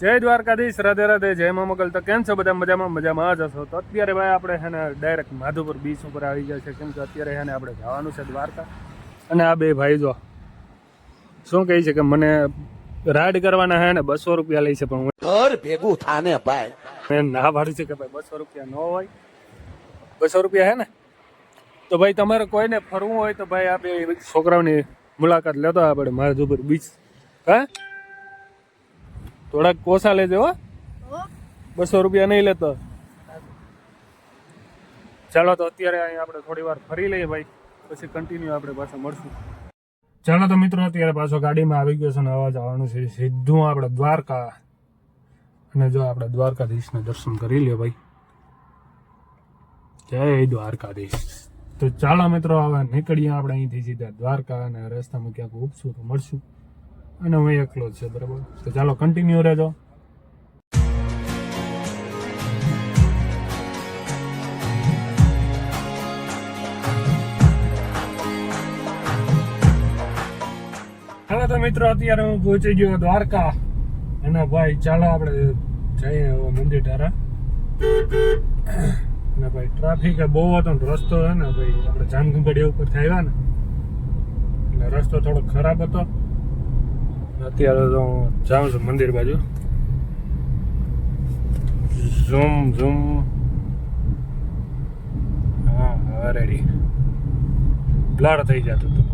જય દ્વારકાધીશ, રાધે રાધે, જય મા મોગલ. તો કેમ છો બધા? મજામાં જ હશો. તો અત્યારે ભાઈ આપણે છે ને ડાયરેક્ટ માધુપુર બીચ ઉપર આવી ગયા છે, કેમ કે અત્યારે છે ને આપણે જવાનું છે દ્વારકા. અને આ બે ભાઈ જો શું કહે છે કે મને રાઈડ કરવાના છે ને 200 રૂપિયા લઈ છે, પણ ઘર ભેગું થાને ભાઈ મેં ના પાડી છે કે ભાઈ 200 રૂપિયા ન હોય. 200 રૂપિયા હે ને તો ભાઈ તમારે કોઈને ફરવું હોય તો ભાઈ આ બે છોકરાઓની મુલાકાત લેતો આપણે માધુપુર બીચ. હા, થોડાક કોસા લેજો હો, 200 રૂપિયા નહીં લેતો. ચાલો તો અત્યારે અહીં આપણે થોડી વાર ફરી લઈએ ભાઈ, પછી કન્ટિન્યુ આપણે પાછા મળશું. ચાલો તો મિત્રો અત્યારે પાછો ગાડીમાં આવી ગયો છે ને અવાજ આવવાનું છે સીધું આપણે દ્વારકા. અને જો આપણે દ્વારકાધીશને દર્શન કરી લ્યો ભાઈ. જય દ્વારકાધીશ. તો ચાલો મિત્રો હવે નીકળીએ આપણે અહીંથી સીધા દ્વારકા, અને રસ્તામાં ક્યાંક ઉપશું તો મળશું. અને હું એકલો જ છે, બરાબર. તો ચાલો કન્ટિન્યુ રહેજો. હાલો તો મિત્રો અત્યારે હું પહોંચી ગયો દ્વારકા. અને ભાઈ ચાલો આપણે જઈએ હવે મંદિર તારા. અને ભાઈ ટ્રાફિક બહુ હતો ને રસ્તો છે ને ભાઈ આપણે જામખંભાળિયા ઉપરથી આવ્યા ને એટલે રસ્તો થોડો ખરાબ હતો. અત્યારે તો હું જાઉં છું મંદિર બાજુ. Zoom zoom. હા રેડી. બ્લર થઈ જતું હતું.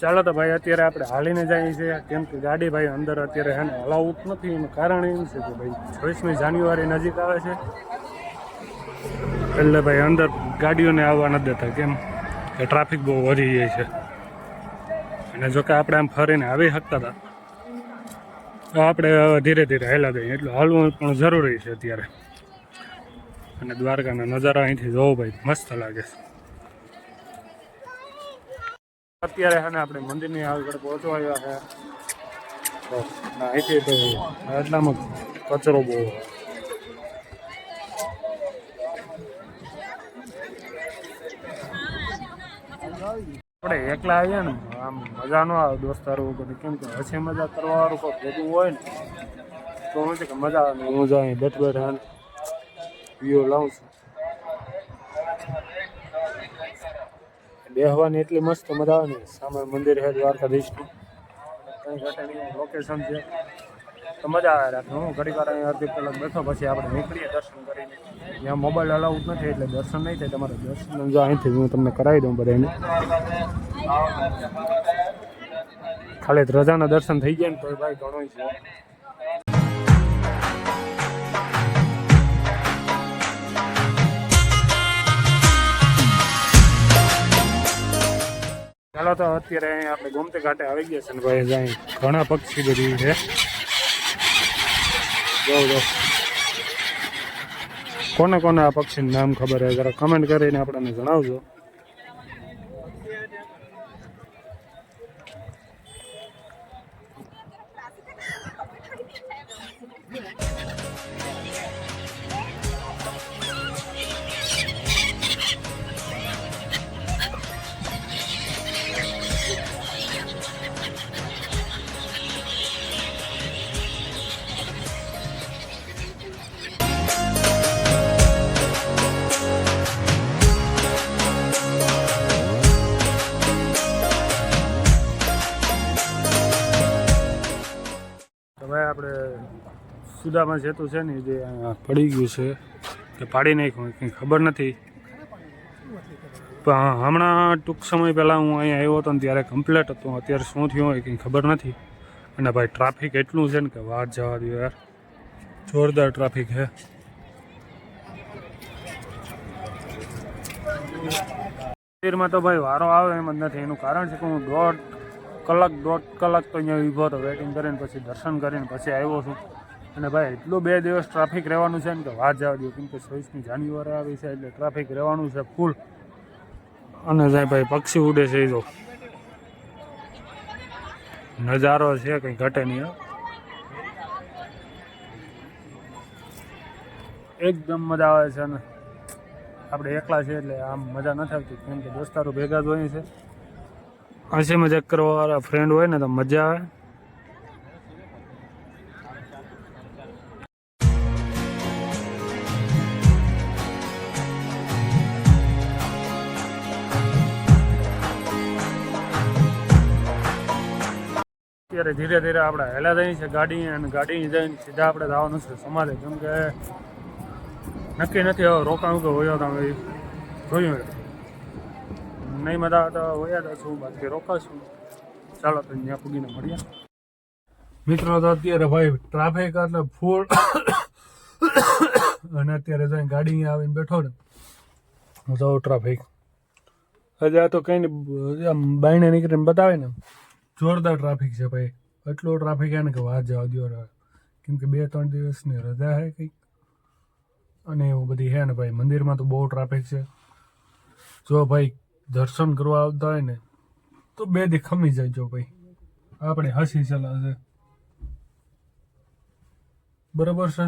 ચાલો તો ભાઈ અત્યારે આપણે હાલીને જઈએ છીએ, કેમ કે ગાડી ભાઈ અંદર અત્યારે હે ને અલાઉડ નથી. એનું કારણ એવું છે કે ભાઈ 26મી જાન્યુઆરી નજીક આવે છે, એટલે ભાઈ અંદર ગાડીઓને આવવા નથી દેતા, કેમ કે ટ્રાફિક બહુ વધી જાય છે. અને જો કે આપણે આમ ફરીને આવી શકતા હતા, તો આપણે ધીરે ધીરે હાલા દઈએ, એટલું હાલવું પણ જરૂરી છે અત્યારે. અને દ્વારકાના નજારા અહીંથી જોવો ભાઈ, મસ્ત લાગે છે. અત્યારે છે ને આપણે મંદિરની આગળ પહોંચવા આવ્યા છે. તો અહીંથી તો એટલામાં કચરો બહુ. આપણે એકલા આવીએ ને આમ મજા ન આવે દોસ્તારો ઉપર, કેમ કે હસી મજા કરવા વાળું કોઈ ભેગું હોય ને તો શું છે કે મજા આવે. હું જો અહીં બેઠ વ્યૂ લાવું છું, બેહવાની એટલી મસ્ત મજા આવે ને. સામે મંદિર છે દ્વારકાધીશનું, કંઈ ઘટેની લોકેશન છે, તો મજા આવે રાખે. હું ઘડી વાર અહીં અડધી કલાક બેઠો, પછી આપણે નીકળીએ દર્શન કરીને. ત્યાં મોબાઈલ અલાઉડ નથી એટલે દર્શન નહીં થાય. તમારે દર્શન જો અહીંથી હું તમને કરાવી દઉં બધાને. ખાલી રજાના દર્શન થઈ ગયા ને તો ભાઈ ઘણું છે. ચાલો તો અત્યારે અહીં આપણે ગોમતી ઘાટે આવી ગયા છે ને ભાઈ, અહીં ઘણા પક્ષી બધી છે. જો કોને કોને આ પક્ષીનું નામ ખબર છે જરા કમેન્ટ કરીને આપણને જણાવજો. આપણે સુદામા સેતુ છે ને જે પડી ગયું છે કે પાડી નાખ્યું કંઈ ખબર નથી, પણ હમણાં ટૂંક સમય પહેલાં હું અહીંયા આવ્યો હતો ને ત્યારે કમ્પ્લેટ હતું. અત્યારે શું થયું હોય કંઈ ખબર નથી. અને ભાઈ ટ્રાફિક એટલું છે ને કે વાત જવા દો યાર, જોરદાર ટ્રાફિક છે. મંદિરમાં તો ભાઈ વારો આવે એમ જ નથી. એનું કારણ છે કે હું દોઢ કલાક તો અહીંયા ઊભો હતો વેટિંગ કરીને, પછી દર્શન કરીને પછી આવ્યો છું. અને ભાઈ એટલું 2 દિવસ ટ્રાફિક રહેવાનું છે ને કે વાત જવા દો, કેમ કે 26મી જાન્યુઆરી આવી છે એટલે ટ્રાફિક રહેવાનું છે ફૂલ. અને જાય ભાઈ પક્ષી ઉડે છે, એ જો નજારો છે કંઈ ઘટે નહીં. એકદમ મજા આવે છે. અને આપણે એકલા છીએ એટલે આમ મજા નથી આવતી, કેમ કે દોસ્તારો ભેગા જ હોય છે. હસી મજાક કરવાવાળા ફ્રેન્ડ હોય ને તો મજા આવે. અત્યારે ધીરે ધીરે આપણે હેલા જઈએ છીએ ગાડી, અને ગાડી જઈને સીધા આપણે જવાનું છે સમાધિ, કેમ કે નક્કી નથી હવે રોકાણ કે હોયો તમે જોયું નહીં મજા આવે તો હોયા જશું, બાકી રોકાશું. ચાલો તો ત્યાં પૂગીને મળીએ. મિત્રો તો અત્યારે ભાઈ ટ્રાફિક એટલે ફૂલ, અને અત્યારે જઈને ગાડી અહીંયા આવીને બેઠો ને હું જાઉં ટ્રાફિક. હજી આ તો કંઈ નહીં, આમ બાયણે નીકળીને બતાવે ને જોરદાર ટ્રાફિક છે ભાઈ. એટલો ટ્રાફિક છે ને કે વાત જવા દો, કેમ કે 2-3 દિવસની રજા છે કંઈક, અને એવું બધી છે ને ભાઈ. મંદિરમાં તો બહુ ટ્રાફિક છે. જો ભાઈ દર્શન કરવા આવતા હોય ને તો 2 દી ખમી જાય. જો ભાઈ આપણે હસી ચલા છે, બરાબર છે.